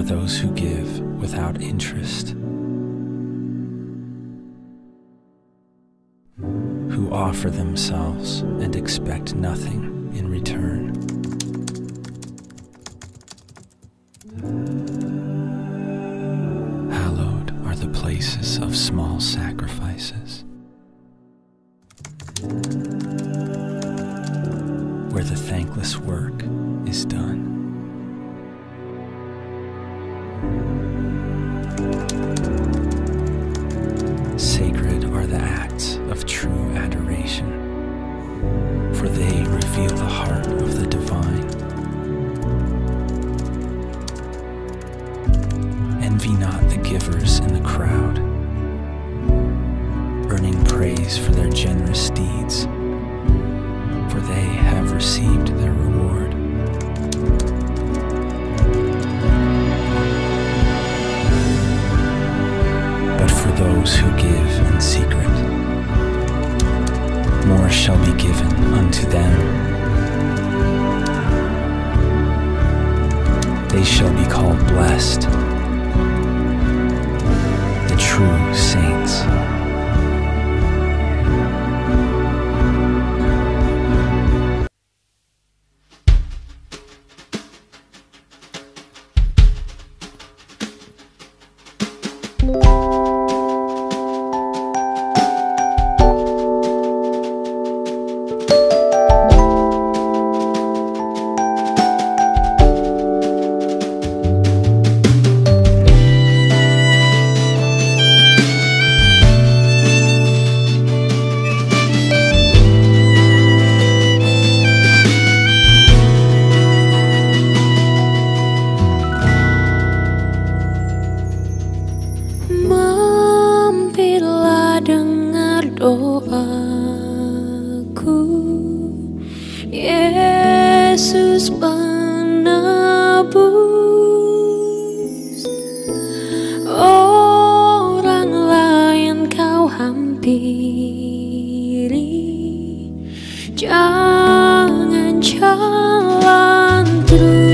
are those who give without interest, who offer themselves and expect nothing in return. Hallowed are the places of small sacrifices, where the thankless work is done. Sacred are the acts of true adoration, for they reveal the heart of the divine. Envy not the givers in the crowd, earning praise for their generous deeds, for they have received their reward. But for those who give in secret, more shall be given unto them. They shall be called blessed, the true saints. Doaku, Yesus penebus, orang lain kau hampiri, jangan jalan terus.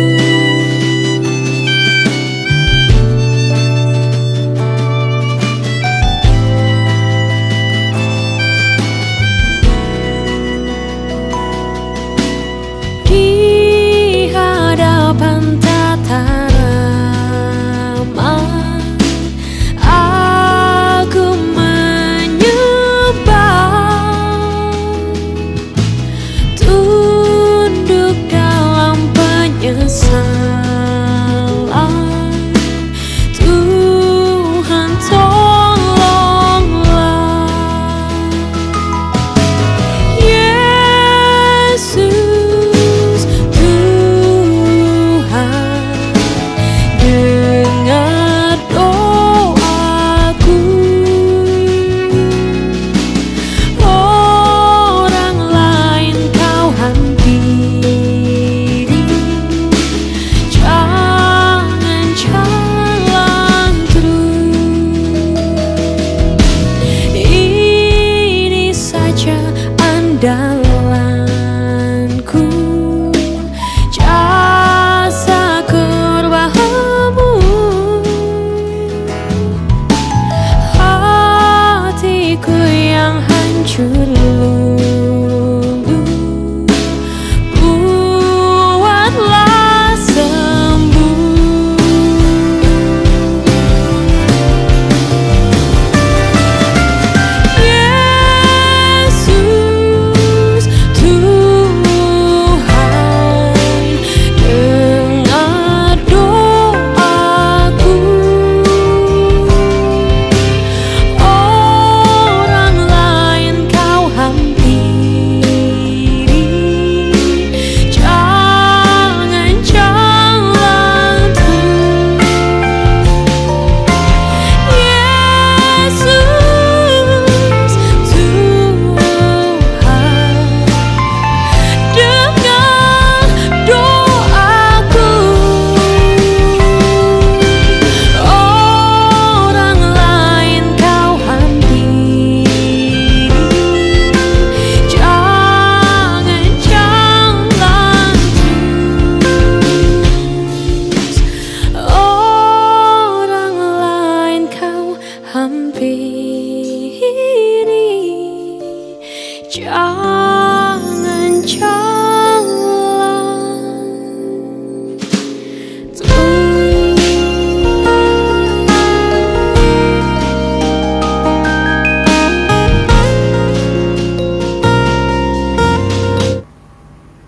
Andalanku, jasa kurbamu, hatiku yang hancur lulu, buatlah sembuh. Orang lain kau hampiri, hampiri, jangan jalan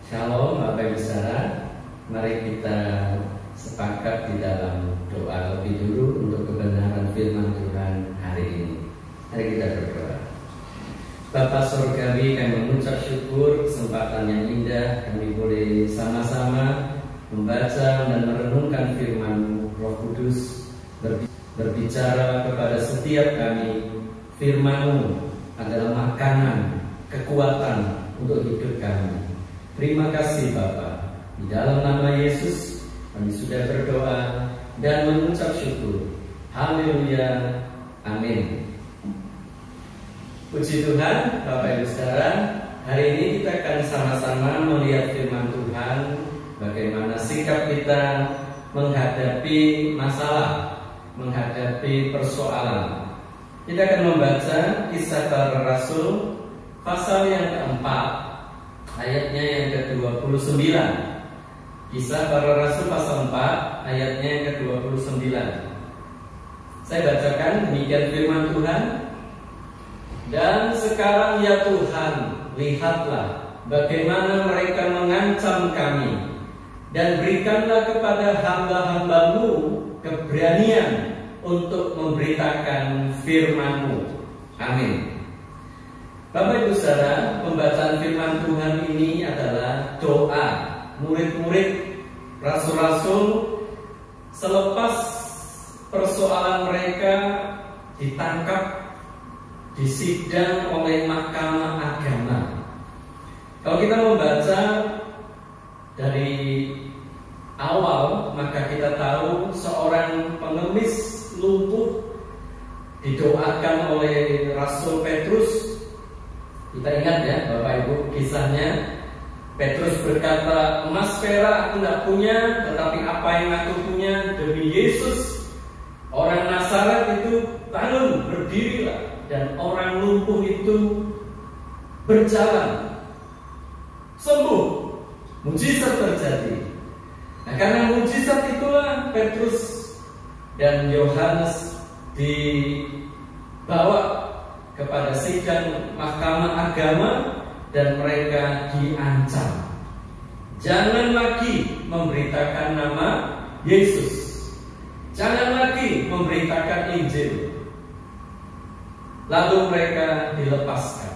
Shalom Bapak Ibu Saudara, mari kita sepakat di dalam doa lebih dulu untuk kebenaran firman Tuhan hari ini. Mari kita berdoa. Bapa Surgawi, kami mengucap syukur kesempatan yang indah kami boleh sama-sama membaca dan merenungkan firman Roh Kudus berbicara kepada setiap kami. Firman-Mu adalah makanan, kekuatan untuk hidup kami. Terima kasih Bapa. Di dalam nama Yesus kami sudah berdoa dan mengucap syukur. Haleluya. Amin. Puji Tuhan, Bapak Ibu Saudara, hari ini kita akan sama-sama melihat firman Tuhan, bagaimana sikap kita menghadapi masalah, menghadapi persoalan. Kita akan membaca Kisah Para Rasul pasal yang keempat, ayatnya yang ke-29. Kisah Para Rasul pasal 4, ayatnya yang ke-29. Saya bacakan demikian firman Tuhan. Dan sekarang ya Tuhan, lihatlah bagaimana mereka mengancam kami, dan berikanlah kepada hamba-Hamba-Mu keberanian untuk memberitakan firman-Mu. Amin. Bapak Ibu Saudara, pembacaan firman Tuhan ini adalah doa murid-murid rasul-rasul selepas persoalan mereka ditangkap, disidang oleh Mahkamah Agama. Kalau kita membaca dari awal, maka kita tahu seorang pengemis lumpuh didoakan oleh Rasul Petrus. Kita ingat ya Bapak Ibu kisahnya. Petrus berkata, emas perak aku tidak punya, tetapi apa yang aku punya, demi Yesus orang Nazaret itu, bangun, berdirilah. Dan orang lumpuh itu berjalan, sembuh, mujizat terjadi. Nah, karena mujizat itulah Petrus dan Yohanes dibawa kepada sidang Mahkamah Agama dan mereka diancam. Jangan lagi memberitakan nama Yesus, jangan lagi memberitakan Injil. Lalu mereka dilepaskan.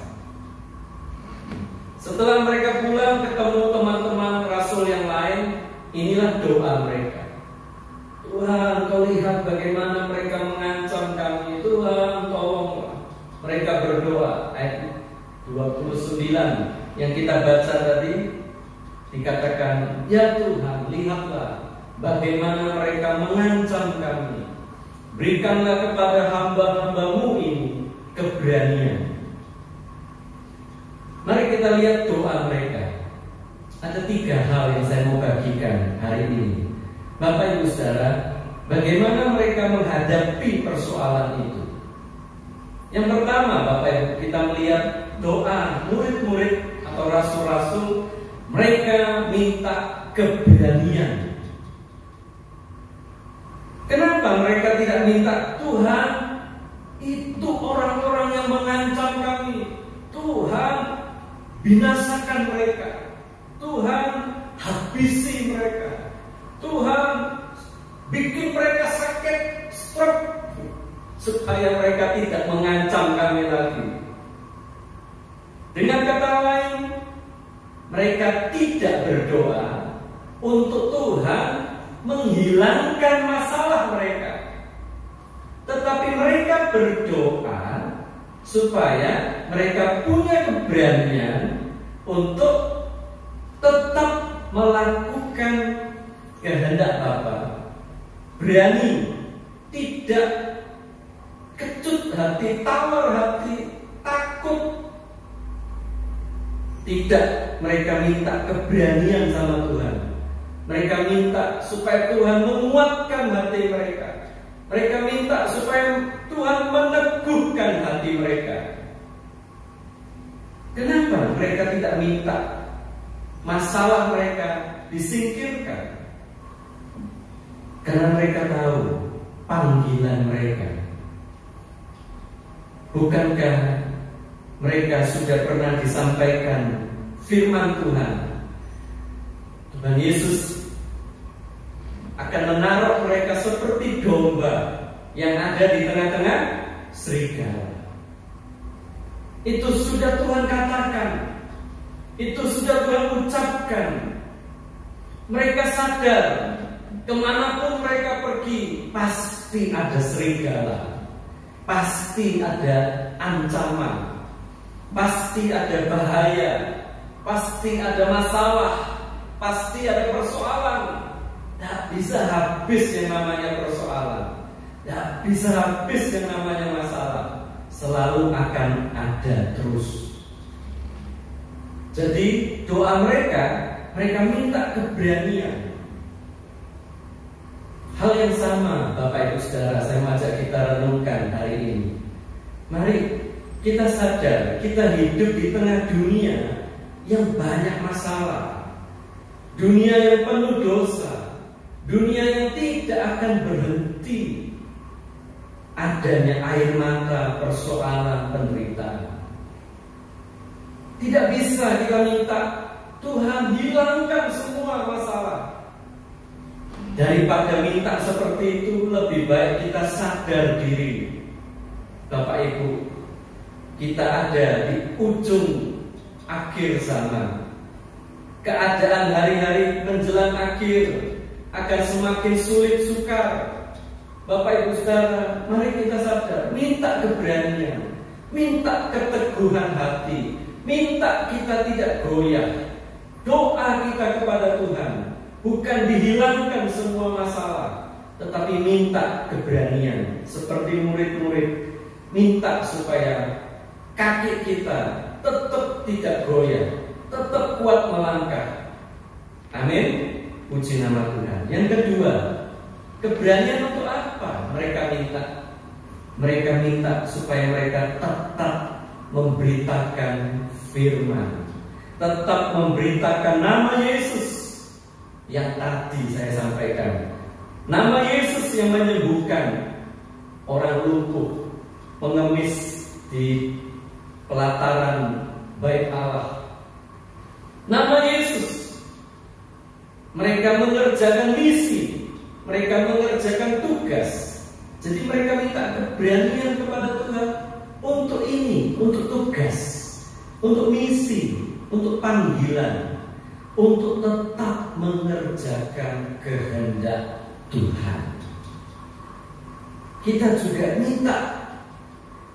Setelah mereka pulang ketemu teman-teman rasul yang lain, inilah doa mereka. Tuhan, Kau lihat bagaimana mereka mengancam kami. Tuhan, tolonglah. Mereka berdoa. Ayat 29 yang kita baca tadi dikatakan, ya Tuhan, lihatlah bagaimana mereka mengancam kami. Berikanlah kepada hamba-Hamba-Mu ini keberanian. Mari kita lihat doa mereka. Ada 3 hal yang saya mau bagikan hari ini. Bapak Ibu Saudara, bagaimana mereka menghadapi persoalan itu? Yang pertama, Bapak Ibu, kita melihat doa murid-murid atau rasul-rasul. Mereka minta keberanian. Kenapa mereka tidak minta, Tuhan, itu orang-orang yang mengancam kami, Tuhan, binasakan mereka, Tuhan, habisi mereka, Tuhan, bikin mereka sakit, stroke, supaya mereka tidak mengancam kami lagi. Dengan kata lain, mereka tidak berdoa untuk Tuhan menghilangkan masalah mereka, tetapi mereka berdoa supaya mereka punya keberanian untuk tetap melakukan kehendak Bapa. Berani, tidak kecut hati, tawar hati, takut. Tidak, mereka minta keberanian sama Tuhan. Mereka minta supaya Tuhan menguatkan hati mereka. Mereka minta supaya Tuhan meneguhkan hati mereka. Kenapa mereka tidak minta masalah mereka disingkirkan? Karena mereka tahu panggilan mereka. Bukankah mereka sudah pernah disampaikan firman Tuhan? Tuhan Yesus akan menaruh mereka seperti domba yang ada di tengah-tengah serigala. Itu sudah Tuhan katakan, itu sudah Tuhan ucapkan. Mereka sadar kemanapun mereka pergi pasti ada serigala, pasti ada ancaman, pasti ada bahaya, pasti ada masalah, pasti ada persoalan. Tidak bisa habis yang namanya persoalan, tidak bisa habis yang namanya masalah. Selalu akan ada terus. Jadi doa mereka minta keberanian. Hal yang sama Bapak Ibu Saudara, saya mengajak kita renungkan hari ini. Mari kita sadar kita hidup di tengah dunia yang banyak masalah, dunia yang penuh dosa, dunia yang tidak akan berhenti adanya air mata, persoalan, penderitaan. Tidak bisa kita minta Tuhan hilangkan semua masalah. Daripada minta seperti itu, lebih baik kita sadar diri. Bapak Ibu, kita ada di ujung akhir zaman. Keadaan hari-hari menjelang akhir akan semakin sulit sukar. Bapak Ibu Saudara, mari kita sadar, minta keberanian, minta keteguhan hati, minta kita tidak goyah. Doa kita kepada Tuhan bukan dihilangkan semua masalah, tetapi minta keberanian. Seperti murid-murid, minta supaya kaki kita tetap tidak goyah, tetap kuat melangkah. Amin. Puji nama Tuhan. Yang kedua, keberanian untuk apa mereka minta? Mereka minta supaya mereka tetap memberitakan firman, tetap memberitakan nama Yesus yang tadi saya sampaikan. Nama Yesus yang menyembuhkan orang lumpuh, pengemis di pelataran Bait Allah. Nama Yesus. Mereka mengerjakan misi, mereka mengerjakan tugas. Jadi mereka minta keberanian kepada Tuhan untuk ini, untuk tugas, untuk misi, untuk panggilan, untuk tetap mengerjakan kehendak Tuhan. Kita juga minta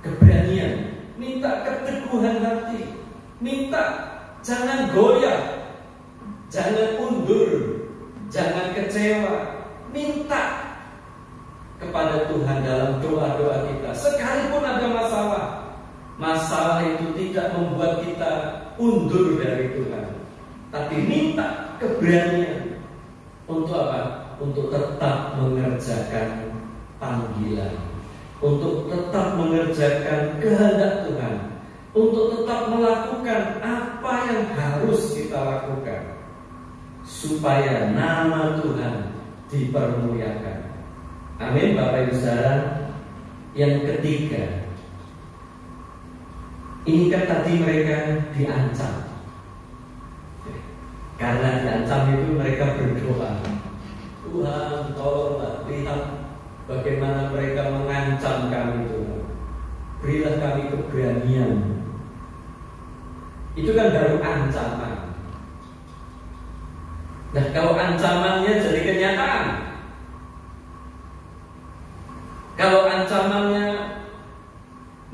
keberanian, minta keteguhan hati, minta jangan goyah, jangan undur, jangan kecewa. Minta kepada Tuhan dalam doa-doa kita. Sekalipun ada masalah, masalah itu tidak membuat kita undur dari Tuhan, tapi minta keberanian untuk apa? Untuk tetap mengerjakan panggilan, untuk tetap mengerjakan kehendak Tuhan, untuk tetap melakukan apa yang harus kita lakukan supaya nama Tuhan dipermuliakan. Amin. Bapak Ibu Saudara, yang ketiga, ini kan tadi mereka diancam. Karena diancam itu mereka berdoa, Tuhan tolonglah, lihat bagaimana mereka mengancam kami Tuhan, berilah kami keberanian. Itu kan baru ancaman. Nah, kalau ancamannya jadi kenyataan, kalau ancamannya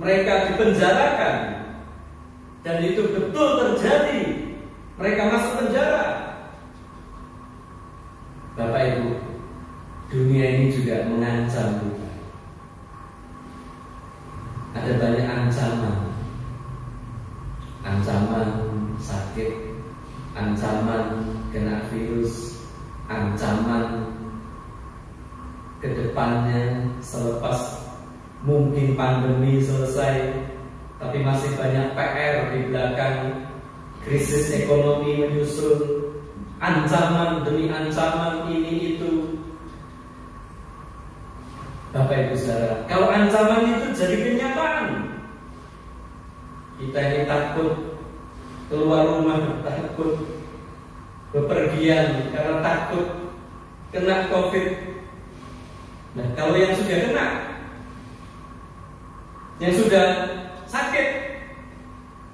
mereka dipenjarakan dan itu betul terjadi, mereka masuk penjara, Bapak Ibu, dunia ini juga mengancam kita. Ada banyak ancaman, ancaman sakit, ancaman kena virus, ancaman kedepannya selepas mungkin pandemi selesai, tapi masih banyak PR di belakang. Krisis ekonomi menyusul, ancaman demi ancaman ini itu. Bapak Ibu Saudara, kalau ancaman itu jadi kenyataan, kita ini takut keluar rumah, takut bepergian karena takut kena COVID. Nah, kalau yang sudah kena, yang sudah sakit,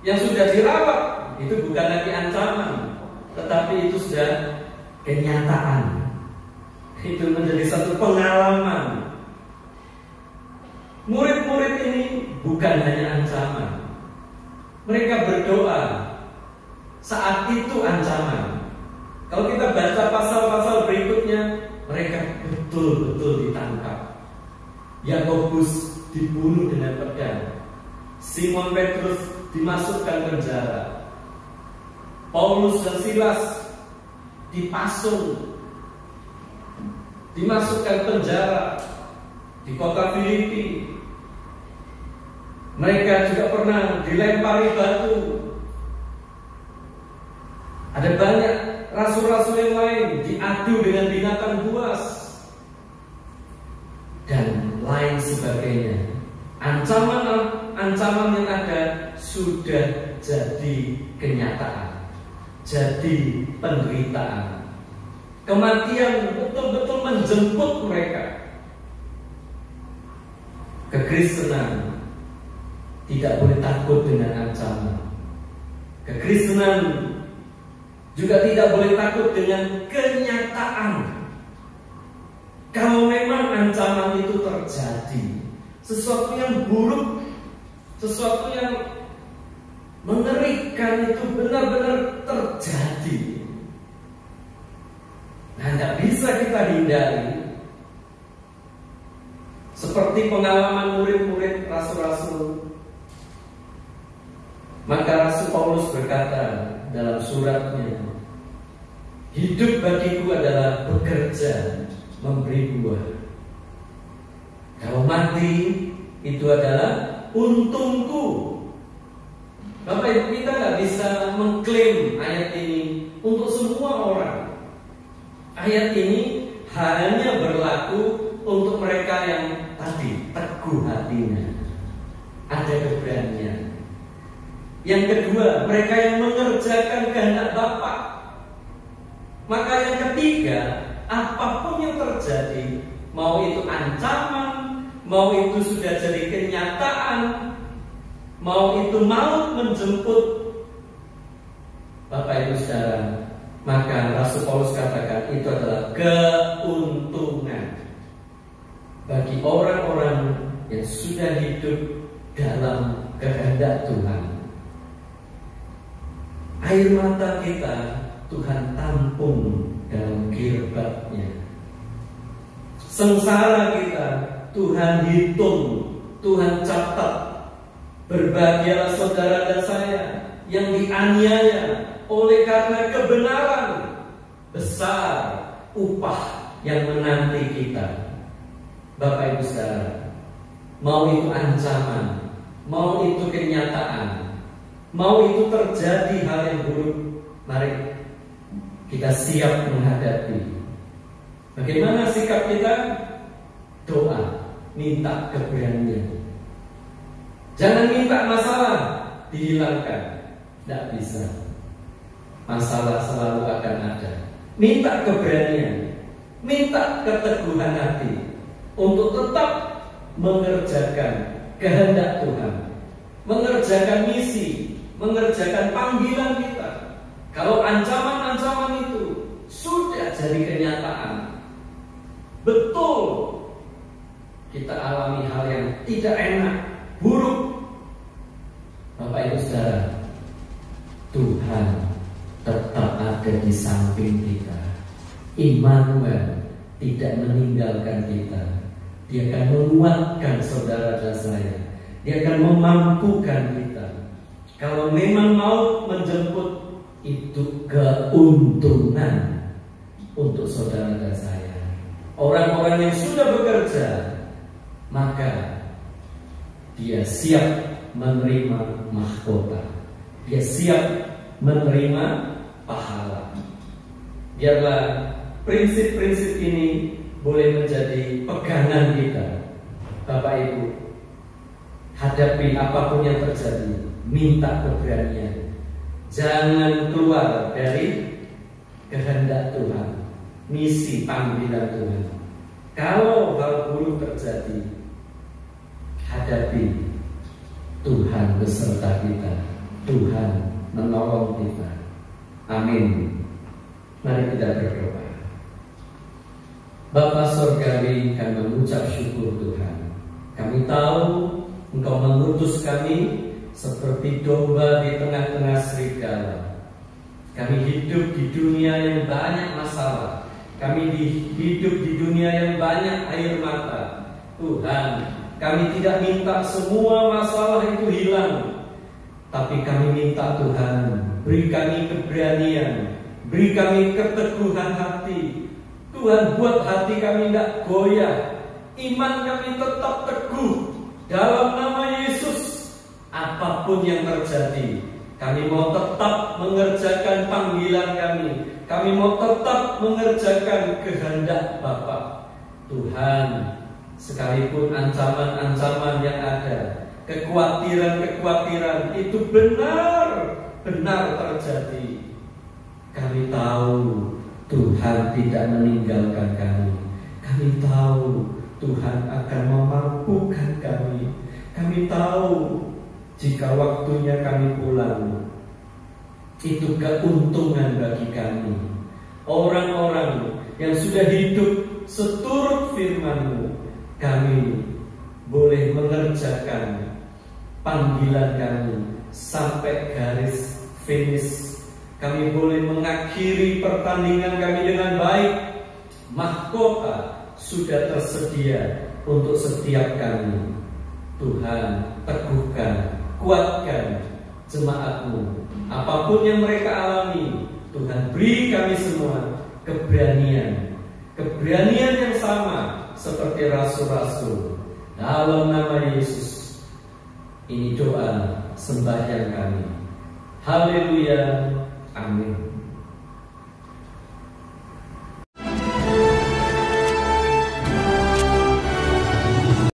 yang sudah dirawat, itu bukan lagi ancaman, tetapi itu sudah kenyataan. Itu menjadi satu pengalaman. Murid-murid ini bukan hanya ancaman. Mereka berdoa saat itu ancaman. Kalau kita baca pasal-pasal berikutnya, mereka betul-betul ditangkap. Yakobus dibunuh dengan pedang, Simon Petrus dimasukkan penjara, Paulus dan Silas dipasung, dimasukkan penjara di kota Filipi. Mereka juga pernah dilempari batu. Ada banyak rasul-rasul yang lain diadu dengan binatang buas dan lain sebagainya. Ancaman yang ada sudah jadi kenyataan, jadi penderitaan. Kematian betul-betul menjemput mereka. Kekristenan tidak boleh takut dengan ancaman. Kekristenan juga tidak boleh takut dengan kenyataan. Kalau memang ancaman itu terjadi, sesuatu yang buruk, sesuatu yang mengerikan itu benar-benar terjadi, nah, tidak bisa kita hindari. Seperti pengalaman murid-murid rasul-rasul. Maka Rasul Paulus berkata dalam suratnya, hidup bagiku adalah bekerja, memberi buah. Kalau mati itu adalah untungku. Bapak Ibu, kita nggak bisa mengklaim ayat ini untuk semua orang. Ayat ini hanya berlaku untuk mereka yang tadi teguh hatinya, ada keberanian. Yang kedua, mereka yang mengerjakan kehendak Bapa. Maka yang ketiga, apapun yang terjadi, mau itu ancaman, mau itu sudah jadi kenyataan, mau itu maut menjemput, Bapak Ibu Saudara, maka Rasul Paulus katakan itu adalah keuntungan bagi orang-orang yang sudah hidup dalam kehendak Tuhan. Air mata kita Tuhan tampung dalam kirbatnya. Sengsara kita Tuhan hitung, Tuhan catat. Berbahagialah saudara dan saya yang dianiaya oleh karena kebenaran. Besar upah yang menanti kita. Bapak Ibu Saudara, mau itu ancaman, mau itu kenyataan, mau itu terjadi hal yang buruk, mari kita siap menghadapi. Bagaimana sikap kita? Doa, minta keberanian. Jangan minta masalah dihilangkan, tidak bisa. Masalah selalu akan ada. Minta keberanian, minta keteguhan hati untuk tetap mengerjakan kehendak Tuhan, mengerjakan misi, mengerjakan panggilan kita. Kalau ancaman-ancaman itu sudah jadi kenyataan, betul kita alami hal yang tidak enak, buruk, Bapak Ibu Saudara, Tuhan tetap ada di samping kita. Immanuel tidak meninggalkan kita. Dia akan menguatkan saudara dan saya. Dia akan memampukan kita. Kalau memang mau menjemput, itu keuntungan untuk saudara dan saya. Orang-orang yang sudah bekerja maka dia siap menerima mahkota. Dia siap menerima pahala. Biarlah prinsip-prinsip ini boleh menjadi pegangan kita. Bapak Ibu, hadapi apapun yang terjadi, minta keberanian. Jangan keluar dari kehendak Tuhan, misi panggilan Tuhan. Kalau hal buruk terjadi, hadapi. Tuhan beserta kita, Tuhan menolong kita. Amin. Mari kita berdoa. Bapa Surgawi, kami mengucap syukur Tuhan. Kami tahu Engkau mengutus kami seperti domba di tengah-tengah serigala. Kami hidup di dunia yang banyak masalah. Kami hidup di dunia yang banyak air mata. Tuhan, kami tidak minta semua masalah itu hilang, tapi kami minta Tuhan, beri kami keberanian, beri kami keteguhan hati. Tuhan, buat hati kami tidak goyah, iman kami tetap teguh dalam nama Yesus. Apapun yang terjadi, kami mau tetap mengerjakan panggilan kami. Kami mau tetap mengerjakan kehendak Bapa. Tuhan, sekalipun ancaman-ancaman yang ada, kekhawatiran-kekhawatiran itu benar-benar terjadi, kami tahu Tuhan tidak meninggalkan kami. Kami tahu Tuhan akan memampukan kami. Kami tahu jika waktunya kami pulang, itu keuntungan bagi kami. Orang-orang yang sudah hidup seturut firman-Mu, kami boleh mengerjakan panggilan kami sampai garis finish. Kami boleh mengakhiri pertandingan kami dengan baik. Mahkota sudah tersedia untuk setiap kami. Tuhan, teguhkan, kuatkan jemaat-Mu. Apapun yang mereka alami, Tuhan beri kami semua keberanian. Keberanian yang sama seperti rasul-rasul. Dalam nama Yesus, ini doa sembahyang kami. Haleluya. Amin.